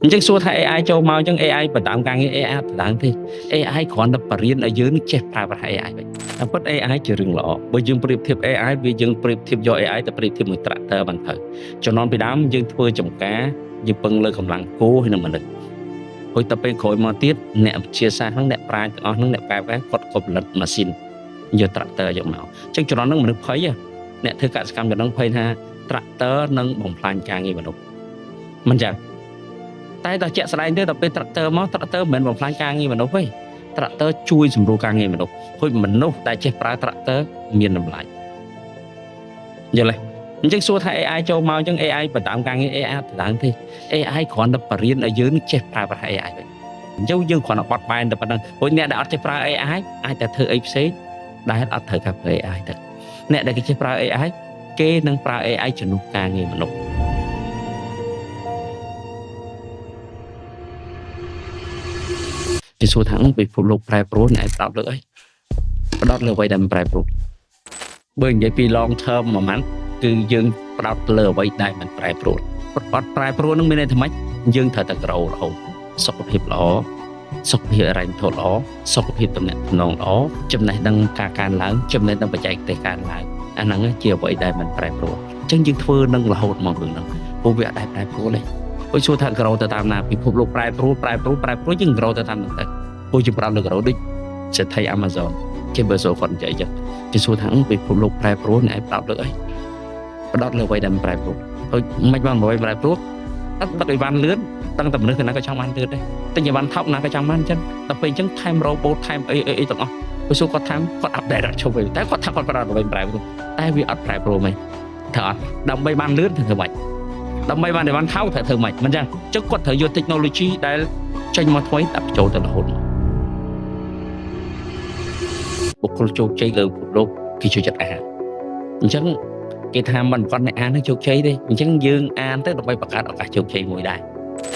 អញ្ចឹងសួរថា AI ចូលមកអញ្ចឹង AI បណ្ដើមការងារ AI អត់បណ្ដើមទេ AI គ្រាន់តែបរៀនឲ្យយើងចេះប្រើប្រាស់ AI វិញតែពិត AI ជារឿងល្អបើយើងប្រៀបធៀប AI វាយើងប្រៀបធៀបយក AI ទៅប្រៀបធៀបមួយ tractor បានទៅជំនាន់ពីដើមយើងធ្វើចំការយើងពឹងលើកម្លាំងគោហើយនឹងមនុស្សហើយទៅពេលក្រោយមកទៀតអ្នកវិទ្យាសាស្ត្រហ្នឹងអ្នកប្រាជ្ញទាំងអស់ហ្នឹងអ្នកបែបគាត់ក៏ផលិតម៉ាស៊ីនយក tractor យកមកអញ្ចឹងជំនាន់ហ្នឹងមនុស្សភ័យអ្នកធ្វើកសិកម្មជំនាន់ភ័យថា tractor នឹងបំផ្លាញការងារមនុស្សមិនចឹងតែដល់ជាក់ស្ដែងទៅដល់ពេល tractor មក tractor មិនមែនបំផ្លាញការងារមនុស្សទេ tractor ជួយសម្រួលការងារមនុស្សហើយមនុស្សដែលចេះប្រើ tractor មានតម្លៃយល់ទេអញ្ចឹងសួរថា AI ចូលមកអញ្ចឹង AI បណ្ដើមការងារ AI អត់បណ្ដើមទេ AI គ្រាន់តែបរៀនឲ្យយើងចេះប្រើប្រាស់ AI វិញអញ្ចឹងយើងគ្រាន់តែបត់បែនតែប៉ុណ្្នឹងព្រោះអ្នកដែលអត់ចេះប្រើ AI អាចតែធ្វើអីផ្សេងដែលអត់ត្រូវការប្រើ AI ទៅអ្នកដែលគេចេះប្រើ AI គេនឹងប្រើ AI ជំនួសការងារមនុស្សគេសួរថាពិភពលោកប្រែប្រួលអ្នកឯងផ្ដោតលើអីផ្ដោតលើអ្វីដែលមិនប្រែប្រួលបើនិយាយពី long term មួយម៉ាត់គឺយើងផ្ដោតលើអ្វីដែលមិនប្រែប្រួលអត់ប្រែប្រួលនឹងមានន័យថាម៉េចយើងត្រូវតែក្រោរហូតសុខភាពល្អសុខភាពអរិញធម៌ល្អសុខភាពទំនាក់ទំនងល្អចំណេះដឹងការកើនឡើងចំណេះដឹងបច្ចេកទេសកើនឡើងអាហ្នឹងជាអ្វីដែលមិនប្រែប្រួលអញ្ចឹងយើងធ្វើនឹងរហូតមករឿងហ្នឹងព្រោះវាអត់ដែលប្រែប្រួលទេព្រោះសួរថាក្រោរទៅតាមណាពិភពលោកប្រែប្រួលយើងក្រោរទៅតាមហ្នឹងទៅព្រោះយើងផ្ដោតលើក្រោរដូចសេដ្ឋី Amazon ជាបើសូគាត់និយាយអញ្ចឹងគេសួរថាពិភពលោកប្រែប្រួលអ្នកឯងផ្ដោតលើអីផ្ដោតលើអ្វីដែលមិនប្រែប្រួលហើយមិនបានអ្វីប្រែប្រួលអត់ដឹកអីវ៉ាន់លឿនតាំងតែមនុស្សណាក៏ចង់បានលឿនដែរតែអីវ៉ាន់ថោកណាក៏ចង់បានអញ្ចឹងដល់ពេលអញ្ចឹងថែម robot ថែមអីទាំងអស់ព្រោះសួរគាត់ថែមគាត់ update អត់ឈប់វិញតែគាត់ថាគាត់ផ្ដោតអ្វីប្រែប្រួលតែវាអត់ប្រែប្រួលហ្មងថាអត់ដើម្បីបានលឿនធ្វើម៉េចដើម្បីបានអីវ៉ាន់ថោកត្រូវធ្វើម៉េចមិនអញ្ចឹងគាត់ត្រូវយក technology ដែលចេញមកថ្មីដាក់បញ្ចូលទៅរហូតបុគ្គលជោគជ័យលើពិភពលោកគេជួយចិត្តអានអញ្ចឹងគេថាមិនប្រកាសអ្នកអាននឹងជោគជ័យទេអញ្ចឹងយើងអានទៅដើម្បីបង្កើតឱកាសជោគជ័យមួយដែរ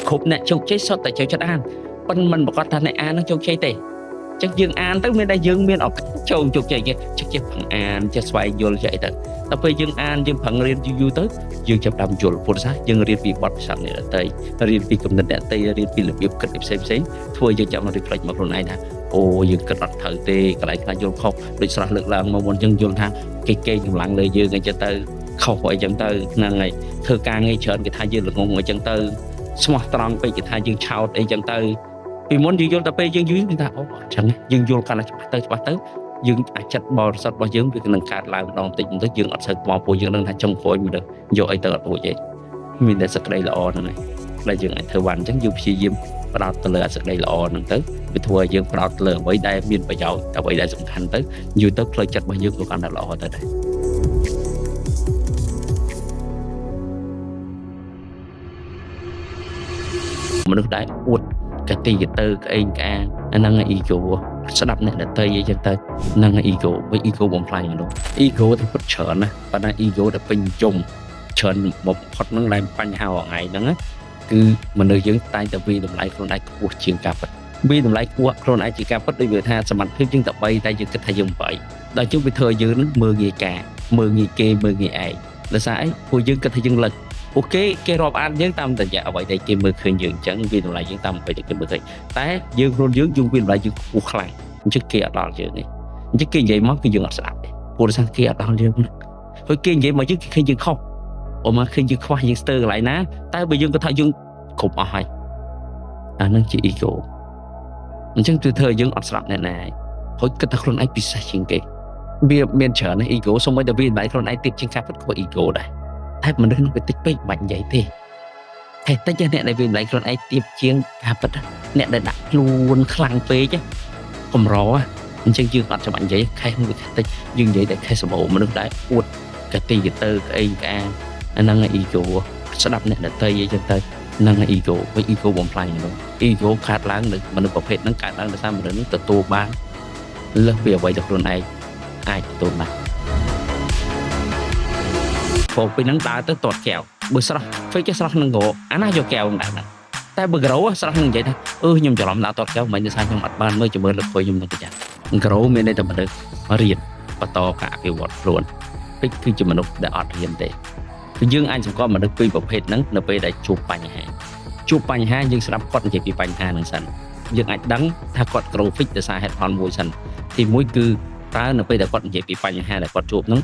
គ្រប់អ្នកជោគជ័យសុទ្ធតែចូលចិត្តអានប៉ុន្តែមិនប្រកាសថាអ្នកអាននឹងជោគជ័យទេអញ្ចឹងយើងអានទៅមានតែយើងមានឱកាសចូលជោគជ័យគេចេះផឹងអានចេះស្វែងយល់ចេះអីទៅដល់ពេលយើងអានយើងផឹងរៀនយូរទៅយើងចាប់តាមយល់ពុទ្ធសាសយើងរៀនពីបទពិសោធន៍អ្នកដទៃរៀនពីគំនិតអ្នកដទៃរៀនពីរបៀបគិតផ្សេងធ្វើយើងចាប់មក reflect មកខ្លួនឯងថាអូយើងគិតអត់ត្រូវទេកន្លែងខ្លះយល់ខុសដូចស្រស់លើកឡើងមកមុនអញ្ចឹងយល់ថាគេកេងកម្លាំងលើយើងអញ្ចឹងទៅខុសអីចឹងទៅហ្នឹងហើយធ្វើការងារច្រើនគេថាយើងល្ងងអីចឹងទៅស្មោះត្រង់ពេកគេថាយើងឆោតអីចឹងទៅពីមុនយើងយល់តែពេលយើងយូរយើងថាអូអញ្ចឹងយើងយល់កាន់តែច្បាស់ទៅយើងអាចចិត្តបរិសុទ្ធរបស់យើងវានឹងកើតឡើងម្ដងបន្តិចយើងអត់សូវមកពួកយើងនឹងថាចុងក្រោយមើលយកអីទៅអត់រួចទេមានតែសក្តីល្អហ្នឹងហើយដែលយើងអាចធ្វើបានអញ្ចឹងយើងព្យាយាមផ្ដោតទៅលើសក្តីល្អហ្នឹងទៅវាធ្វើឲ្យយើងផ្ដោតលើអ្វីដែលមានប្រយោជន៍អ្វីដែលសំខាន់ទៅយូរទៅផ្លូវចិត្តរបស់យើងក៏កាន់តែល្អទៅដែរមនុស្សដែលអួតកតិយទៅក្អេងក្អាងអាហ្នឹងឯ ego ស្ដាប់អ្នកដទៃអីចឹងទៅហ្នឹងឯ ego វិញ ego បំផ្លាញមនុស្ស ego ទៅពិតច្រើនណាស់ប៉ុន្តែ ego ទៅពេញនិយមច្រើនបំផុតហ្នឹងដែលបញ្ហាថ្ងៃហ្នឹងគឺមនុស្សយើងតែងតែវាតម្លៃខ្លួនឯងខ្ពស់ជាងការពិតវាតម្លៃខ្ពស់ខ្លួនឯងជាការពិតដូចវាថាសមត្ថភាពយើងតែ3តែយើងគិតថាយើងមិនបើដល់ជុំវាធ្វើឲ្យយើងនឹងមើលងាយការមើលងាយគេមើលងាយឯងដោយសារអីពួកយើងគិតថាយើងលិចពួកគេរាប់អានយើងតាមរយៈអ្វីដែលគេមើលឃើញយើងអញ្ចឹងវាតម្លៃយើងតាមអ្វីដែលគេមើលឃើញតែយើងខ្លួនយើងវាតម្លៃយើងខ្ពស់ខ្លាំងអញ្ចឹងគេអត់ដល់យើងទេអញ្ចឹងគេនិយាយមកគឺយើងអត់ស្ដាប់ទេព្រោះដោយសារគេអត់ដល់យើងហើយគេនិយាយមកយើងគេឃើញយើងខុសអូមកឃើញយើងខ្វះយើងស្ទើរកន្លែងណាតែបើយើងគាត់ថាយើងគ្រប់អស់ហើយអានឹងជា ego អញ្ចឹងគឺធ្វើឲ្យយើងអត់ស្ដាប់អ្នកណាហើយគិតថាខ្លួនឯងពិសេសជាងគេវាមានច្រើនណាស់ ego សូម្បីតែវាតម្លៃខ្លួនឯងទៀតជាងការពិតក៏ ego ដែរតែមនុស្សនឹងវាតិចពេកមិនបាច់និយាយទេតែតិចអ្នកដែលវាតម្លៃខ្លួនឯងទៀតជាងការពិតអ្នកដែលដាក់ខ្លួនខ្លាំងពេកកម្រអញ្ចឹងយើងអត់ចាំបាច់និយាយខេះមួយតិចយើងនិយាយតែខេះសម្បូរមនុស្សដែលអួតកតិយទៅក្អេងក្អាងអាហ្នឹង ego ស្ដាប់អ្នកដទៃអីចឹងទៅហ្នឹង ego វិញ ego បំផ្លាញមនុស្ស ego ខាតឡើងនៅមនុស្សប្រភេទហ្នឹងកើតឡើងដោយសារមនុស្សហ្នឹងទទួលបានលើសពីអ្វីដែលខ្លួនឯងអាចទទួលបានព្រោះពេលហ្នឹងដើរទៅទាត់កែវបើស្រស់ពេលគេស្រស់នឹងក្រអាណាយកកែវដាក់ហ្នឹងតែបើក្រស្រស់នឹងនិយាយថាខ្ញុំច្រឡំដាក់ទាត់កែវមិនដោយសារខ្ញុំអត់បានមើលជំរឿនលើខួយខ្ញុំនឹងប្រចាំក្រមានន័យថាមនុស្សរៀនបន្តការអភិវឌ្ឍខ្លួនពេកគឺជាមនុស្សដែលអត់រៀនទេគឺយើងអាចសង្កត់មនុស្សពីរប្រភេទហ្នឹងនៅពេលដែលជួបបញ្ហា ជួបបញ្ហាយើងស្ដាប់គាត់និយាយពីបញ្ហាហ្នឹងសិនយើងអាចដឹងថាគាត់ក្រូហ្វិកដោយសារហេតុផលមួយសិនទីមួយគឺតើនៅពេលដែលគាត់និយាយពីបញ្ហាដែលគាត់ជួបហ្នឹង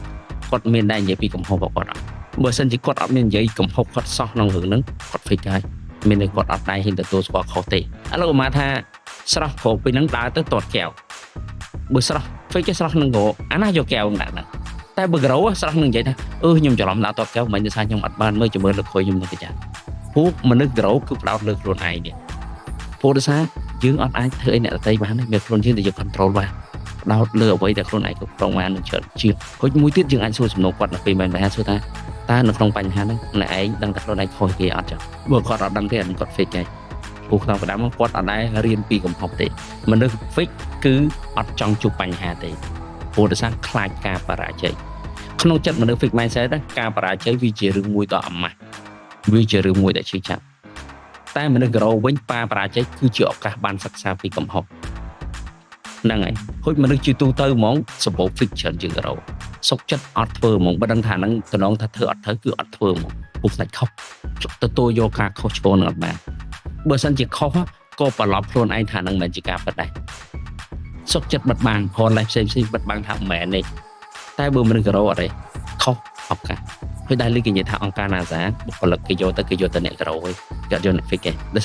គាត់មានដែរនិយាយពីកំហុសរបស់គាត់អត់បើសិនជាគាត់អត់មាននិយាយកំហុសគាត់សោះក្នុងរឿងហ្នឹងគាត់ហ្វិកហើយមានតែគាត់អត់ដែរហ៊ានទទួលស្គាល់ខុសទេឥឡូវមកថាស្រស់ព្រោះពេលហ្នឹងដើរទៅទាត់កែវបើស្រស់ហ្វិកស្រស់នឹងក៏អាណាយកកែវដាក់ហ្នឹងតែបើក្រោស្រស់នឹងនិយាយថាខ្ញុំច្រឡំដាក់ទាត់កែវមិនដោយសារខ្ញុំអត់បានមើលជំរឿនលើខុយខ្ញុំនឹងទៅចាពួកមនុស្សក្រោគឺផ្ដោតលើខ្លួនឯងនេះព្រោះដោយសារយើងអត់អាចធ្វើអីអ្នកដទៃបានទេមានខ្លួនយើងតែយើង control បានផ្ដោតលើអ្វីដែលខ្លួនឯងគ្រប់គ្រងបាននឹងច្រើនជាងហុចមួយទៀតយើងអាចសួរសំណួរគាត់នៅពេលមិនបានសួរថាតើនៅក្នុងបញ្ហាហ្នឹងអ្នកឯងដឹងតែខ្លួនឯងខុសគេអត់ចឹងបើគាត់អត់ដឹងទេអានឹងគាត់ fake ហើយព្រោះក្នុងកណ្ដាលមកគាត់អត់ដែររៀនពីកំហុសទេមនុស្ស fake គឺអត់ចង់ជួបបញ្ហាទេព្រោះដោយសារខ្លាចការបរាជ័យក្នុងចិត្តមនុស្ស fake mindset ការបរាជ័យវាជារឿងមួយដ៏អាម៉ាស់វាជារឿងមួយដែលឈឺចាប់តែមនុស្សក្រវិញបរាជ័យគឺជាឱកាសបានសិក្សាពីកំហុសហ្នឹងហើយហុចមនុស្សជាទូទៅហ្មងសម្បូរ fake ច្រើនជាងក្រសុកចិត្តអត់ធ្វើហ្មងបើដឹងថាហ្នឹងតំណងថាធ្វើអត់ត្រូវគឺអត់ធ្វើហ្មងពុកស្ដាច់ខុសទទួលយកការខុសឆ្គងនឹងអត់បានបើសិនជាខុសក៏ប្រឡប់ខ្លួនឯងថាហ្នឹងមិនជាការពិតដែរសុកចិត្តបិទបាំងផលផ្សេងបិទបាំងថាមិនមែនទេតែបើមនុស្សក្រអត់ទេខុសឱកាសពេលដែលលើកនិយាយថាអង្គការ NASA បុគ្គលិកគេយកទៅអ្នកក្រហើយគាត់យកអ្នក fake ទេដោយ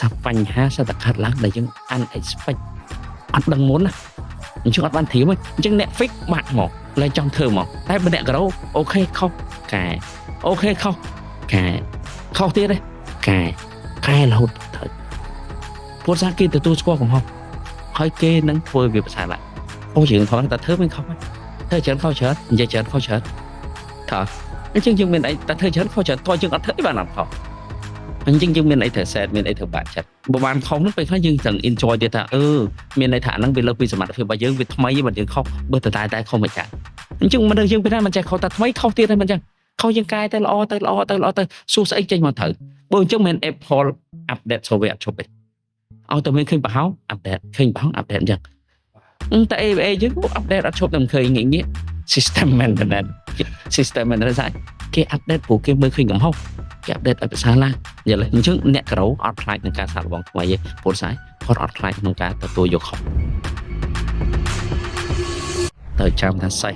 សារបញ្ហាសេដ្ឋកិច្ចឡើងដែលយើង unexpect អត់ដឹងមុនណាអញ្ចឹងអត់បានធៀមទេអញ្ចឹងអ្នក fake បាក់មកឡើងចង់ធ្វើមកតែបើអ្នកក្រអូខេខុសកែអូខេខុសកែខុសទៀតទេកែរហូតទៅព្រោះសារគេទទួលស្គាល់កំហុសហើយគេនឹងធ្វើវាប្រសើរឡើងអូយើងខុសតែធ្វើមិនខុសធ្វើច្រើនខុសច្រើននិយាយច្រើនខុសច្រើនថាអញ្ចឹងយើងមានអីតែធ្វើច្រើនខុសច្រើនតើយើងអត់ធ្វើបានអត់ខុសអញ្ចឹងយើងមានអីត្រូវ set មានអីត្រូវបាក់ចិត្តបើបានខុសនោះពេលខ្លះយើងត្រូវ enjoy ទៀតថាមានន័យថាហ្នឹងវាលើកពីសមត្ថភាពរបស់យើងវាថ្មីបើយើងខុសបើតែខុសមិនចាស់អញ្ចឹងមនុស្សយើងពេលណាមិនចេះខុសតែថ្មីខុសទៀតហើយមិនចឹងខុសយើងកែទៅល្អទៅសួរស្អីចេញមកត្រូវបើអញ្ចឹងមិន Apple update software អត់ឈប់ទេឲ្យតែមានឃើញប្រហោង update ឃើញប្រហោង update អញ្ចឹងតែ ABA យើង update អត់ឈប់តែមិនឃើញងាយ system maintenance គេ update ព្រោះគេមើលឃើញកំហុសគេ update ឲ្យប្រសើរឡើងយល់ទេអញ្ចឹងអ្នកក្រអត់ខ្លាចនឹងការសាកល្បងថ្មីទេព្រោះគាត់អត់ខ្លាចក្នុងការទទួលយកខុសទៅចាំថាសេះ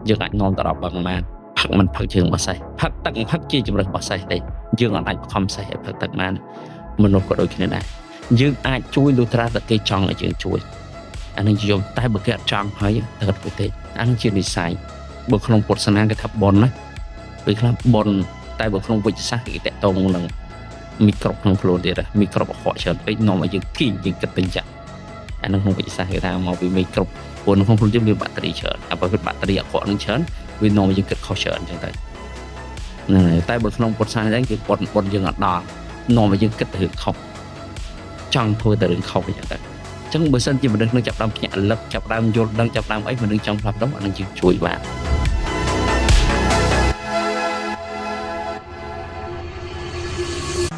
យើងអាចនាំទៅដល់បឹងបានផឹកមិនផឹកជើងរបស់សេះផឹកទឹកផឹកជាជំរើសរបស់សេះទេយើងអត់អាចខំសេះឲ្យផឹកទឹកបានមនុស្សក៏ដូចគ្នាដែរយើងអាចជួយលុះត្រាតែគេចង់ឲ្យយើងជួយអានឹងយំតែបើគេអត់ចង់ហើយទៅធ្វើទេអានឹងជានិស័យបើក្នុងពុទ្ធសាសនាគេថាបុណ្យណាពេលខ្លះបុណ្យតែបើក្នុងវិទ្យាសាស្ត្រគេតកតងនឹងមីក្រូបក្នុងខ្លួនទៀតមីក្រូបអខកច្រើនពេកនាំឲ្យយើងគីងយើងគិតពេញចាក់អានឹងក្នុងវិទ្យាសាស្ត្រគេថាមកពីមីក្រូបព្រោះក្នុងខ្លួនយើងមានបាក់តេរីច្រើនតែបើបាក់តេរីអខកនឹងច្រើនវានាំឲ្យយើងគិតខុសច្រើនអញ្ចឹងទៅហ្នឹងហើយតែបើក្នុងពុទ្ធសាសនាគេបុណ្យយើងអត់ដល់នាំឲ្យយើងគិតទៅរឿងខុសចង់ធ្វើតែរឿងខុសអញ្ចឹងទៅអញ្ចឹងបើសិនជាមនុស្សនឹងចាប់ដើមភ្ញាក់រលឹកចាប់ដើមយល់ដឹងចាប់ដើមអីមនុស្សចង់ផ្លាស់ប្ដូរអានឹងជួយបាន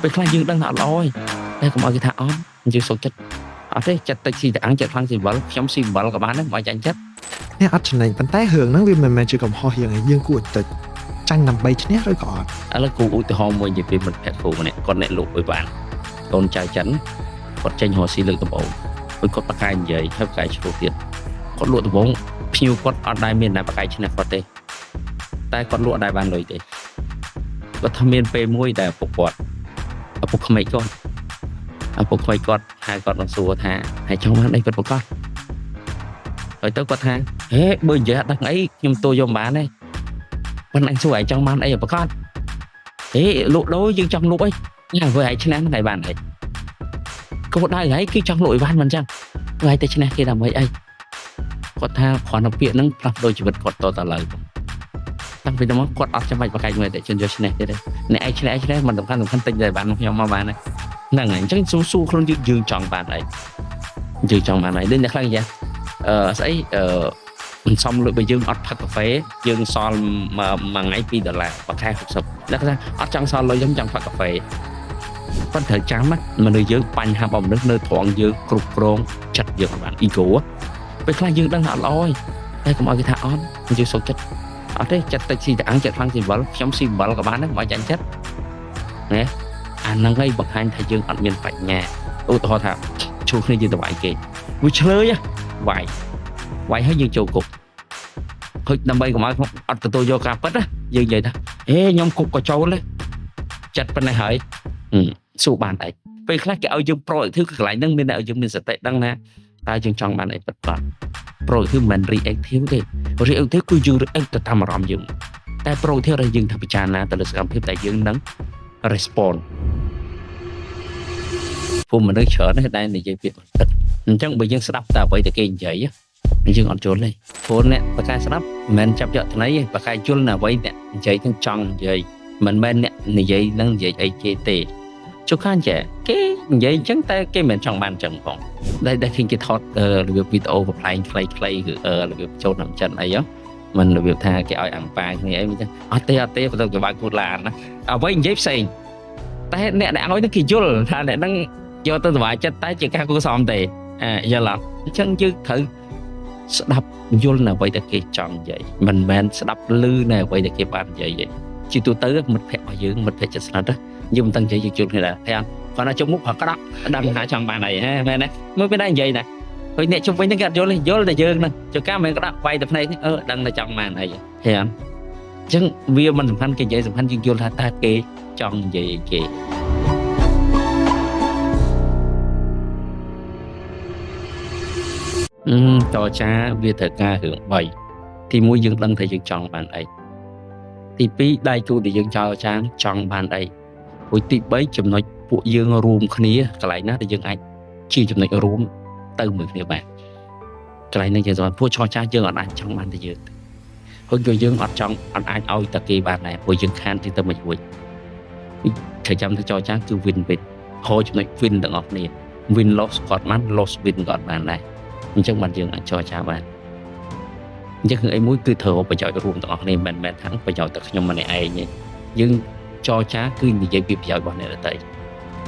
ពេលខ្លះយើងដឹងថាអត់ល្អទេតែកុំឲ្យគេថាអត់យើងសុខចិត្តអត់ទេចិត្តតិចស៊ីតាំងចិត្តខ្លាំងស៊ីវលខ្ញុំស៊ីវលក៏បានដែរមិនចាញ់ចិត្តអ្នកអត់ចំណេញប៉ុន្តែរឿងហ្នឹងវាមិនមែនជាកំហុសយើងគួរតែចាញ់ដើម្បីឈ្នះឬក៏អត់ឥឡូវគូឧទាហរណ៍មួយនិយាយពីមិត្តភក្តិគ្រូម្នាក់គាត់អ្នកលក់ឲ្យបានកូនចៅចិនគាត់ចេញរកស៊ីលើកដំបូងហើយគាត់បកកាយនិយាយហើយបកកាយឆ្លោះទៀតគាត់លក់ដំបូងភ្ញៀវគាត់អត់ដែរមានតែបកកាយឈ្នះគាត់ទេតែគាត់លក់ដែរបានលុយទេគាត់ថាមានពេលមួយដែលពុកគាត់ឪពុកក្មេកគាត់ហៅគាត់នឹងសួរថាហើយចង់បានអីគាត់ប្រកាសហើយទៅគាត់ថាហេបើនិយាយអត់ដឹងអីខ្ញុំទូយកបានទេប៉ុន្តែអញសួរឯងចង់បានអីប្រកាសហេលក់ដូរយើងចង់លក់អីញ៉ាំធ្វើឯងឈ្នះហ្នឹងឯងបានអីគាត់ដែរហើយគេចង់លក់អីបានមិនចឹងធ្វើឯងតែឈ្នះគេដើម្បីអីគាត់ថាគ្រាន់តែពាក្យហ្នឹងផ្លាស់ប្ដូរជីវិតគាត់តទៅឡើយតាំងពីនោះមកគាត់អត់ចាំបាច់បកកាយមើលតែជន់យកឈ្នះទេអ្នកឯងឈ្នះមិនសំខាន់ទិញតែបានខ្ញុំមកបានហ្នឹងហើយអញ្ចឹងស៊ូខ្លួនយើងចង់បានអីយើងចង់បានអីដូចអ្នកខ្លះនិយាយស្អីមិនសមលុយបើយើងអត់ផឹកកាហ្វេយើងសល់មួយថ្ងៃ$2បើខែ60អ្នកថាអត់ចង់សល់លុយខ្ញុំចង់ផឹកកាហ្វេប៉ុន្តែត្រូវចាំណាមនុស្សយើងបញ្ហារបស់មនុស្សនៅត្រង់យើងគ្រប់គ្រងចិត្តយើងអត់បាន ego ពេលខ្លះយើងដឹងថាអត់ល្អទេតែកុំឲ្យគេថាអត់យើងសុខចិត្តអត់ទេចិត្តតិចស៊ីតាំងចិត្តខ្លាំងស៊ីវលខ្ញុំស៊ីវលក៏បានដែរមិនចាញ់ចិត្តណាអា năng ấy bậc hai thầy dương ăn miên bạch nhà ô tô thà chú khi dương tàu vải kì vui chơi á vải hết dương châu cục hơi nằm bay của máy không ăn từ tôi vô cà phết á dương vậy đó ê nhóm cục có châu đấy chặt bên này hỏi số bàn này về khác cái ao dương pro thứ lại nâng bên đạo dương mình sẽ tệ đăng nè ta dương trong bàn này bật bật pro thứ mình react thiếu đi react thiếu cứ dương react từ tham mà làm dươngแต่โปรที่เรายังทำพิจารณาแต่ละสกรรมที่แต่ยังนั้น respond ผมมันได้เฉินให้ได้ในใจเปลี่ยนจังไปยังสลับตาไปแต่เก่งใจอ่ะยังอ่อนโจนเลยคนเนี่ยประกายสลับมันจับเยอะที่ไหนประกายจุลน่ะไว้เนี่ยใจทั้งจังใจมันเป็นเนี่ยในใจนั่งใจไอเจเตชุกข้างใจเก๋ใจจังแต่เก๋เหมือนจังมันจังของได้ขึ้นกี่ทอดหรือวิดีโอแบบเพลงเพลงคือหรือโจนน้ำจันอะไรเนาะmình là việc tha cái ỏi ăn vàng như vậy chứ ở tê của tôi cái bạn cột là nó ở với dép xì tay nè đã nói nó kỳ chua tha để nó do tôi vài chết tay chỉ ca của xóm tề giờ là chân chứ thử đập vô là vậy để cái chọn vậy mình đập lư này vậy để cái bàn vậy chỉ tôi tới mình phải ở dưới mình phải chết đó nhưng tăng chỉ chua này là thấy không còn nó trong múc hoặc cái đó đâm hạ chọn bàn này ha mẹ này mới biết đang vậy nè hồi nãy chung với những cái vô là dương nè cho cá mình có đặt quay tập này đang là chọn màn này thấy không chứ vì mình sủng khăn cái gì sủng khăn dương vô là ta kê chọn gì kì cho cha vì thật ca hưởng bày thì mỗi dương đang thấy dương chọn bàn ấy thì pi đại chu thì dương cho cha chọn bàn ấy hồi tí bấy chùm nói phụ dương rùm khía cái lại nó thì dương anh chỉ chùm nói rùm từ 10 គ្នាបាទកន្លែងនេះយើងស្គាល់ពួកឆោចាយើងអត់អាចចង់បានតែយើងព្រោះយើងអត់ចង់អត់អាចឲ្យតែគេបានដែរព្រោះយើងខានទីទៅមួយវិញគេចាំថាចោចាគឺ win win ហោចំណុច win ទាំងអស់គ្នា win loss គាត់បាន loss win គាត់បានដែរអញ្ចឹងបានយើងអាចចោចាបានអញ្ចឹងអីមួយគឺត្រូវប្រយោជន៍រួមទាំងអស់គ្នាមិនមែនថាប្រយោជន៍តែខ្ញុំម្នាក់ឯងទេយើងចោចាគឺនិយាយពីប្រយោជន៍របស់អ្នកដទៃ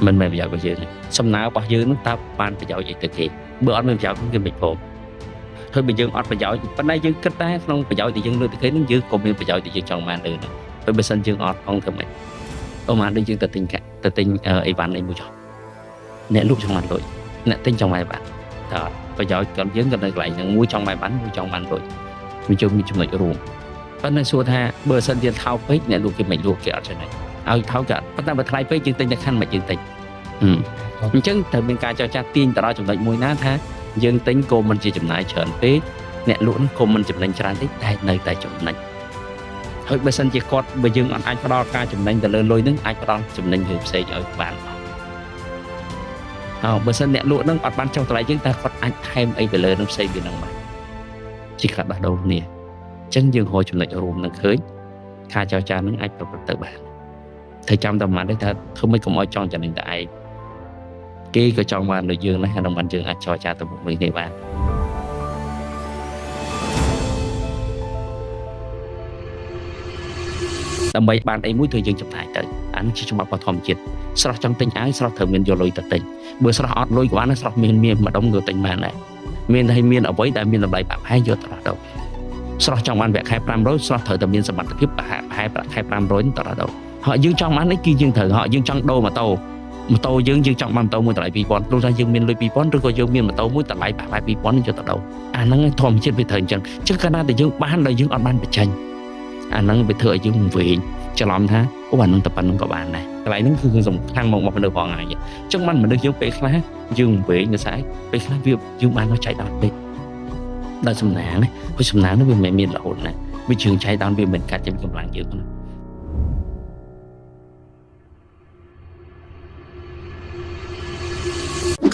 មិនមែនប្រយោជន៍របស់យើងសំណើរបស់យើងនឹងតើបានប្រយោជន៍អីទៅគេបើអត់មានប្រយោជន៍គឺមិនព្រមហើយបើយើងអត់ប្រយោជន៍ប៉ុន្តែយើងគិតតែក្នុងប្រយោជន៍ដែលយើងលើកទៅគេនឹងយើងក៏មានប្រយោជន៍ដែលយើងចង់បានដែរហើយបើសិនយើងអត់ផងធ្វើម៉េចអូម៉ាដូចយើងទៅទិញអីវ៉ាន់អីមួយចុះអ្នកលក់ចង់បានលុយអ្នកទិញចង់បានបានតើប្រយោជន៍គាត់យើងក៏នៅកន្លែងហ្នឹងមួយចង់បានបានមួយចង់បានលុយវាជុំមានចំណុចរួមប៉ុន្តែសួរថាបើសិនជាថោកពេកអ្នកលក់គេមិនលក់គេអត់ចំណេញឲ្យថោកក៏ប៉ុន្តែបើថ្លៃពេកយើងទិញតែខាន់មិនយើងទិញអញ្ចឹងត្រូវមានការចរចាទាញទៅដល់ចំណុចមួយណាថាយើងទិញក៏មិនជាចំណាយច្រើនពេកអ្នកលក់នោះក៏មិនចំណេញច្រើនទេតែនៅតែចំណេញហើយបើសិនជាគាត់បើយើងអត់អាចផ្ដល់ការចំណេញទៅលើលុយនឹងអាចផ្ដល់ចំណេញលើផ្សេងឲ្យបានបើសិនអ្នកលក់នឹងអត់បានចុះតម្លៃយើងតែគាត់អាចថែមអីទៅលើនឹងផ្សេងពីនឹងបានជាការដោះដូរគ្នាអញ្ចឹងយើងរកចំណុចរួមនឹងឃើញការចរចានឹងអាចប្រព្រឹត្តទៅបានត្រូវចាំតែប៉ុន្មានទេថាធ្វើម៉េចកុំឲ្យចង់ចំណេញតែឯងគេក៏ចង់បានដូចយើងដែរហើយនឹងបានយើងអាចចរចាទៅមុខវិញទេបានដើម្បីបានអីមួយគឺយើងចំណាយទៅអានេះជាច្បាប់ធម្មជាតិស្រស់ចង់ទិញអាយស្រស់ត្រូវមានយកលុយទៅទិញបើស្រស់អត់លុយក៏បានស្រស់មានម្ដុំក៏ទិញបានដែរមានតែមានអ្វីដែលមានតម្លៃបាក់ហើយយកទៅដល់ស្រស់ចង់បានវគ្គខែ500ស្រស់ត្រូវតែមានសមត្ថភាពប្រហែលប្រាក់ខែ500ទៅដល់ហើយយើងចង់បាននេះគឺយើងត្រូវហើយយើងចង់ដូរម៉ូតូយើងចង់បានម៉ូតូមួយតម្លៃ 2000 ព្រោះថាយើងមានលុយ 2000 ឬក៏យើងមានម៉ូតូមួយតម្លៃប្រហែល 2000 យកទៅដូរអាហ្នឹងធម្មជាតិវាត្រូវអញ្ចឹងកាលណាតែយើងបានដល់យើងអត់បានបញ្ចេញអាហ្នឹងវាធ្វើឲ្យយើងវិញច្រឡំថាអូអាហ្នឹងតែប៉ុណ្្នឹងក៏បានដែរកន្លែងហ្នឹងគឺសំខាន់មកមនុស្សផងហើយអញ្ចឹងបានមនុស្សយើងពេលខ្លះយើងវិញនៅស្អែកពេលខ្លះវាយើងបានមកចៃដន្យពេកដល់សំណាងណាព្រោះសំណាងនោះវាមិនមានរហូតណាវាជើងចៃដន្យវាមិនកាត់ចំកម្លាំងយើងណា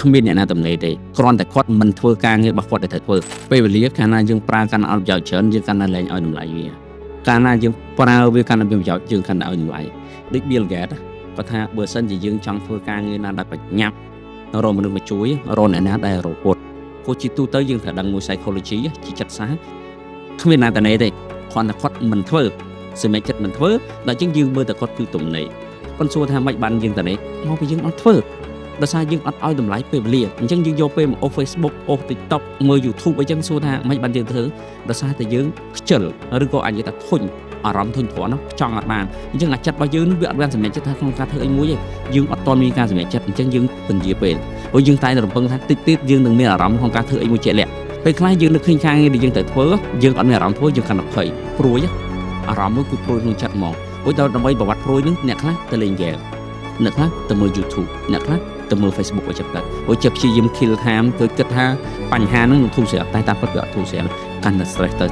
គ្មានអ្នកណាតំណេរទេគ្រាន់តែគាត់មិនធ្វើការងាររបស់គាត់ដែលត្រូវធ្វើពេលវេលាកាលណាយើងប្រើកាន់អត់ប្រយោជន៍ច្រើនយើងកាន់តែលែងឲ្យតម្លៃវាកាលណាយើងប្រើវាកាន់តែមានប្រយោជន៍យើងកាន់តែឲ្យតម្លៃដូច Bill Gates គាត់ថាបើសិនជាយើងចង់ធ្វើការងារណាដែលបញ្ញាប់រកមនុស្សមកជួយរកអ្នកណាដែលរពុតព្រោះជាទូទៅយើងត្រូវដឹងមួយ psychology ជាចិត្តសាស្ត្រគ្មានណាតំណេរទេគ្រាន់តែគាត់មិនធ្វើសម្រាប់ចិត្តមិនធ្វើដល់ជាងយើងមើលតែគាត់គឺតំណេរគាត់សួរថាមិនបានយើងតំណេរមកពីយើងអត់ធ្វើដោយសារយើងអត់ឲ្យតម្លៃពេលវេលាអញ្ចឹងយើងយកពេលមកអូស Facebook អូស TikTok មើល YouTube អីចឹងសួរថាមិនបានយើងធ្វើដោយសារតែយើងខ្ជិលឬក៏អាចនិយាយថាធុញ អារម្មណ៍ធុញទ្រាន់នោះចង់អត់បានអញ្ចឹងអាចិត្តរបស់យើងវាអត់បានសម្រេចចិត្តថាក្នុងការធ្វើអីមួយទេយើងអត់ទាន់មានការសម្រេចចិត្តអញ្ចឹងយើងពន្យាពេលព្រោះយើងតែរំពឹងថាតិចទៀតយើងនឹងមានអារម្មណ៍ក្នុងការធ្វើអីមួយជាក់លាក់ពេលខ្លះយើងនឹកឃើញការងារដែលយើងត្រូវធ្វើយើងអត់មានអារម្មណ៍ធ្វើយើងកាន់តែភ័យព្រួយអារម្មណ៍នោះគឺព្រួយក្នុងចិត្តហ្មងព្រោះដើម្បីប្រវត្តិព្រួយនឹងអ្នកខ្លះទៅលេងហ្គេមអ្នកខ្លះទៅមើល YouTube អ្នកខ្លះទៅមើល Facebook អញ្ចឹងទៅព្រោះចិត្តព្យាយាម kill time គឺគិតថាបញ្ហាហ្នឹងនឹងធូរស្រាលតែតាមពិតវាអត់ធូរស្រាលកាន់តែ stress ទៅ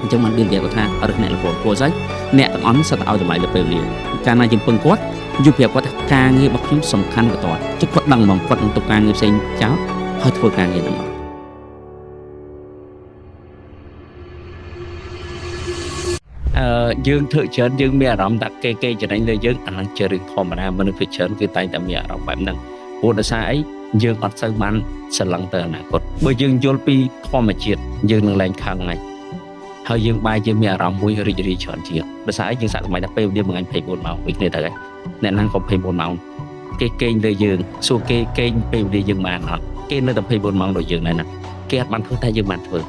អញ្ចឹងបាននិយាយគាត់ថារឹកអ្នកលពលព្រោះស្អីអ្នកទាំងអស់សិតឲ្យតម្លៃលើពេលវេលាកាលណាយើងពឹងគាត់យើងប្រាប់គាត់ថាការងាររបស់ខ្ញុំសំខាន់បន្តជិះគាត់ដឹងហ្មងគាត់នឹងទុកការងារផ្សេងចោលហើយធ្វើការងារហ្នឹងយើងធ្វើច្រើនយើងមានអារម្មណ៍ថាគេចំណេញលើយើងអាហ្នឹងជារឿងធម្មតាមនុស្សភាគច្រើនគឺតែងតែមានអារម្មណ៍បែបហ្នឹងព្រោះដោយសារអីយើងអត់សូវបានស្រឡឹងទៅអនាគតបើយើងយល់ពីធម្មជាតិយើងនឹងលែងខឹងហើយហើយយើងបែរជាមានអារម្មណ៍មួយរីករាយច្រើនជាងដោយសារអីយើងសាកសម័យថាពេលវេលាមួយថ្ងៃ24ម៉ោងដូចគ្នាទៅហើយអ្នកណាក៏24ម៉ោងគេគេងលើយើងសួរគេងពេលវេលាយើងបានអត់គេនៅតែ24ម៉ោងដូចយើងដែរណាគេអត់បានធ្វើតែយើងបានធ្វើ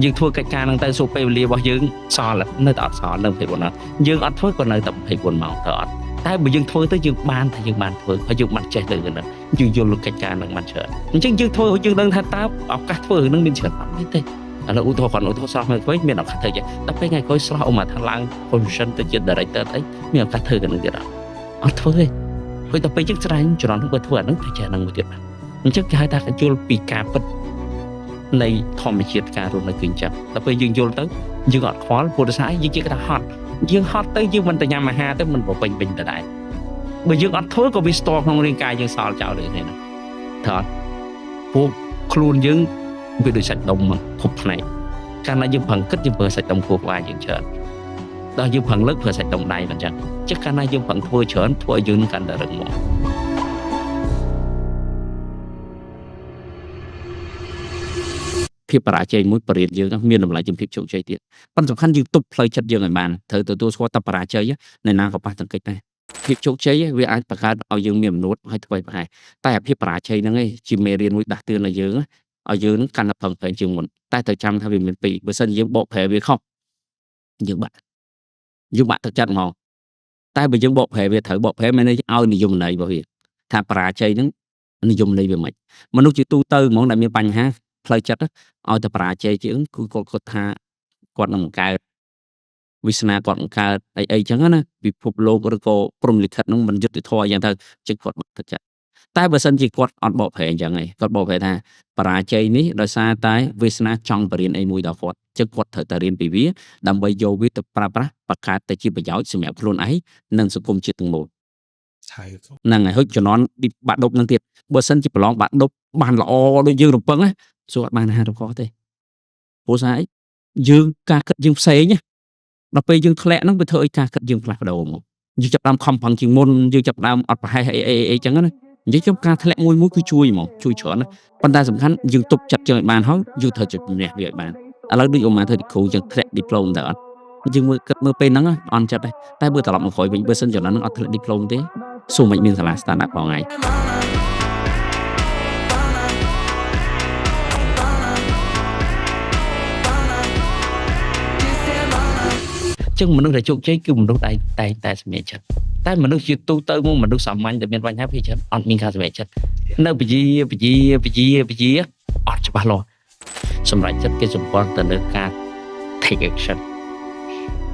យើងធ្វើកិច្ចការហ្នឹងទៅសួរពេលវេលារបស់យើងសល់នៅតែអត់សល់នៅ24ម៉ោងយើងអត់ធ្វើក៏នៅតែ24ម៉ោងទៅអត់តែបើយើងធ្វើទៅយើងបានថាយើងបានធ្វើហើយយើងបានចេះទៅហ្នឹងយើងយល់កិច្ចការហ្នឹងបានច្រើនអញ្ចឹងយើងធ្វើយើងដឹងថាតើឱកាសធ្វើហ្នឹងមានច្រើនអត់ទេឥឡូវឧទាហរណ៍ស្រស់មកវិញមានឱកាសធ្វើចេះតែពេលថ្ងៃក្រោយស្រស់មកថាឡើង position ទៅជា director អីមានឱកាសធ្វើกันនឹងទៀតអត់ធ្វើទេព្រោះតែពេលយើងច្រាញ់ច្រើនទៅធ្វើអាហ្នឹងទៅចេះហ្នឹងមួយទៀតអញ្ចឹងគេហៅថាយល់ពីការពិតនៃធម្មជាតិការរស់នៅគឺអញ្ចឹងតែពេលយើងយល់ទៅយើងអត់ខ្វល់ព្រោះដោយសារយើងជិះថាហត់យើងហត់ទៅយើងមិនទៅញ៉ាំអាហារទៅមិនពេញទៅដែរបើយើងអត់ធ្វើក៏វាស្ទល់ក្នុងរាងកាយយើងសល់ចោលដូចនេះណាថតពួកខ្លួនយើងវាដូចសាច់ដុំគ្រប់ផ្នែកកាលណាយើងប្រឹងគិតយើងប្រើសាច់ដុំពោះក្បាលយើងច្រើនដល់យើងប្រឹងលើកប្រើសាច់ដុំដៃមិនចឹងចឹងកាលណាយើងប្រឹងធ្វើច្រើនធ្វើឲ្យយើងនឹងកាន់តែរឹងមាំភាពបរាជ័យមួយបរិយាយើងមានតម្លៃជាងភាពជោគជ័យទៀតប៉ុន្តែសំខាន់យើងទប់ផ្លូវចិត្តយើងឲ្យបានត្រូវទទួលស្គាល់តែបរាជ័យនៅណាក៏ប៉ះទាំងកិច្ចដែរភាពជោគជ័យវាអាចបង្កើតឲ្យយើងមានអំណួតហើយធ្វើប្រហែលតែអាភាពបរាជ័យហ្នឹងឯងជាមេរៀនមួយដាស់តឿនឲ្យយើងឲ្យយើងនឹងកាន់តែប្រឹងប្រែងជាងមុនតែត្រូវចាំថាវាមានពីរបើសិនយើងបកប្រែវាខុសយើងបាក់ទឹកចិត្តហ្មងតែបើយើងបកប្រែវាត្រូវបកប្រែមានន័យឲ្យនិយមន័យរបស់វាថាបរាជ័យហ្នឹងនិយមន័យវាមិនមនុស្សជាទូទៅហ្មងដែលមានបញ្ហាផ្លូវចិត្តឲ្យតែបរាជ័យជាងគឺគាត់ថាគាត់នឹងបង្កើតវាសនាគាត់បង្កើតអីចឹងណាពិភពលោកឬក៏ព្រំលិខិតហ្នឹងមិនយុត្តិធម៌យ៉ាងទៅជិះគាត់ទឹកចិត្តតែបើសិនជាគាត់អត់បកប្រែអញ្ចឹងឯងគាត់បកប្រែថាបរាជ័យនេះដោយសារតែវាសនាចង់បរៀនអីមួយដល់គាត់ចឹងគាត់ត្រូវតែរៀនពីវាដើម្បីយកវាទៅប្រើប្រាស់បង្កើតទៅជាប្រយោជន៍សម្រាប់ខ្លួនឯងនិងសង្គមជាតិទាំងមូលហ្នឹងហើយហុចជំនាន់បាក់ដប់ហ្នឹងទៀតបើសិនជាប្រឡងបាក់ដប់បានល្អដូចយើងរំពឹងណាសួរអត់បានអាហាររបស់ទេព្រោះស្អីយើងការគិតយើងផ្សេងណាដល់ពេលយើងធ្លាក់ហ្នឹងវាធ្វើឲ្យការគិតយើងផ្លាស់ប្ដូរមកយើងចាប់ដើមខំប្រឹងជាងមុនយើងចាប់ដើមអត់ប្រហែសអីចឹងណានិយាយខ្ញុំការធ្លាក់មួយគឺជួយហ្មងជួយច្រើនណាប៉ុន្តែសំខាន់យើងទប់ចិត្តយើងឲ្យបានហើយយើងត្រូវជិះជំនះវាឲ្យបានឥឡូវដូចអូម៉ាធ្វើទីគ្រូចឹងធ្លាក់ diploma ទៅអត់យើងមើលគិតមើលពេលហ្នឹងអន់ចិត្តដែរតែបើត្រឡប់មកក្រោយវិញបើសិនចំណានហ្នឹងអត់ធ្លាក់ diploma ទេសួរមិនមានសាលា start up បងឯងចឹងមនុស្សដែលជោគជ័យគឺមនុស្សដែលតែសម្រេចចិត្តតែមនុស្សជាទូទៅមកមនុស្សសាមញ្ញដែលមានបញ្ហាវាច្រើនអត់មានការសម្រេចចិត្តនៅពជាអត់ច្បាស់លាស់សម្រេចចិត្តគេសម្ព័ន្ធទៅលើការ take action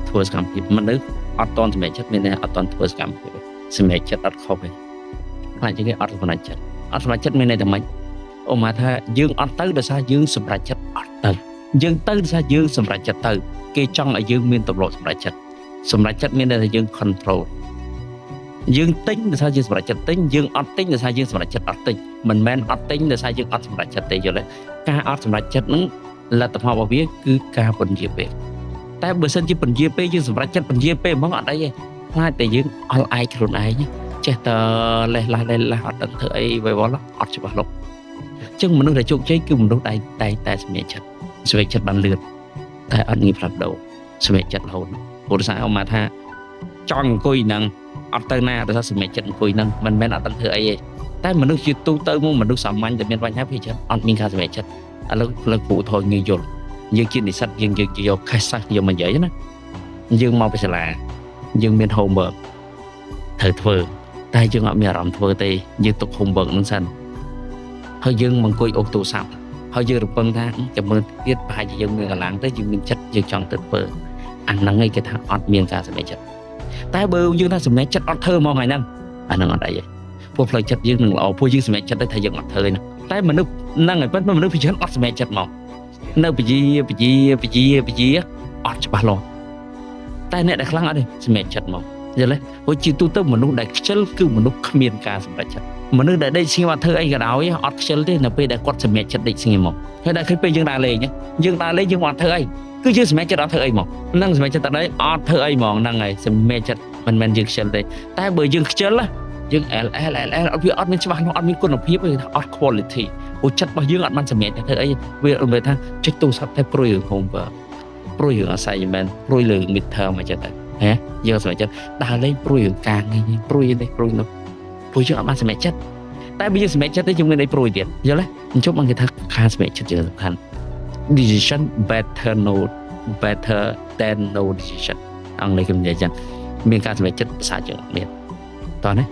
ធ្វើសកម្មភាពមនុស្សអត់តន់សម្រេចចិត្តមានតែអត់តន់ធ្វើសកម្មភាពសម្រេចចិត្តអត់ខុសទេខ្លាចគេអត់សម្រេចចិត្តមានន័យថាម៉េចអូមកថាយើងអត់ទៅដោយសារយើងសម្រេចចិត្តអត់ទៅយើងទៅដោយសារយើងសម្រេចចិត្តទៅគេចង់ឲ្យយើងមានទម្លាប់សម្រេចចិត្តមានន័យថាយើង control យើងទិញដោយសារយើងសម្រេចចិត្តទិញយើងអត់ទិញដោយសារយើងសម្រេចចិត្តអត់ទិញមិនមែនអត់ទិញដោយសារយើងអត់សម្រេចចិត្តទេយល់ទេការអត់សម្រេចចិត្តហ្នឹងលទ្ធផលរបស់វាគឺការពន្យាពេលតែបើសិនជាពន្យាពេលយើងសម្រេចចិត្តពន្យាពេលហ្មងអត់អីទេខ្លាចតែយើងអល់ឯងខ្លួនឯងចេះតែលេះឡាស់អត់ដឹងធ្វើអីវល់អត់ច្បាស់លាស់អញ្ចឹងមនុស្សដែលជោគជ័យគឺមនុស្សដែលតែសម្រេចចិត្តបានលឿនតែអត់ងាយផ្លាស់ប្ដូរសម្រេចចិត្តរហូតព្រោះដោយសារអមមកថាចង់អង្គុយនឹងអត់ទៅណាដោយសារសម្រេចចិត្តអង្គុយនឹងមិនមែនអត់ដឹងធ្វើអីទេតែមនុស្សជាទូទៅមកមនុស្សសាមញ្ញដែលមានបញ្ហាវាច្រើនអត់មានការសម្រេចចិត្តឥឡូវគ្រូធរងាយយល់យើងជានិស្សិតយើងយកខេសសាស្ត្រយកមកនិយាយណា dương mau phải là dương miền homework thời thơ tay dương ở miền rộng thơ tê dương tục homework nâng sân hơi dương bằng cùi ô tô sắp hơi dương được vâng thang cảm ơn tiết bài cho dương miền láng tới dương miền chất dương chọn tuyệt vời ăn nắng ngay cái thằng ọt miền cả sẽ mẹ chất tay bơ dương ta sẽ mẹ chất ọt thơ mong ngày năng anh đang ở đây vậyพวกเลยจัดยืนหนึ่งเราพวกยืนสมัยจัดได้ทายยังอัดเธอเลยนะแต่มันนึกนั่งไงเป็นมันนึกพิจารณาอัดสมัยจัดมองนึกไปยีอัดจะบาลอแต่เนี่ยได้ครั้งอะไรสมัยจัดมองgiờ lấy với chỉ tu tập mình lúc đại chân cứ mình lúc miền cả sầm đại chân mình lúc đại đây sinh hoạt thơ anh cái đào ấy ọt chân thế là bây đại quát sầm chân định sinh mong hay đại khi bây dương đại lệ nhá dương đại lệ dương hoạt thơ anh cứ chưa sầm chân đó thơ anh mong năng sầm chân tại đấy ọt thơ anh mong năng ngày sầm chân mình dương chân đây tại bởi dương chân là dương ở phía ọt mình cho bạn ọt mình quân ở phía bên ọt quality ô chất bao dương ọt mình sầm thơ anh về ở bên thang check tu sắp thay pro hưởng hồn và pro hưởng ở sai mình pro lượng mid thơ mà chân tại hả giờ sửa chất đào lên pruy càng ngay pruy đây pruy nó pruy chứ bạn sửa chất tại bây giờ sửa chất đấy chúng mình pruy tiền giờ đấy chúc bạn người ta khá sửa chất giờ thành decision better than no decision anh lấy cái gì chứ mình khá sửa chất sai chưa biết toàn đấy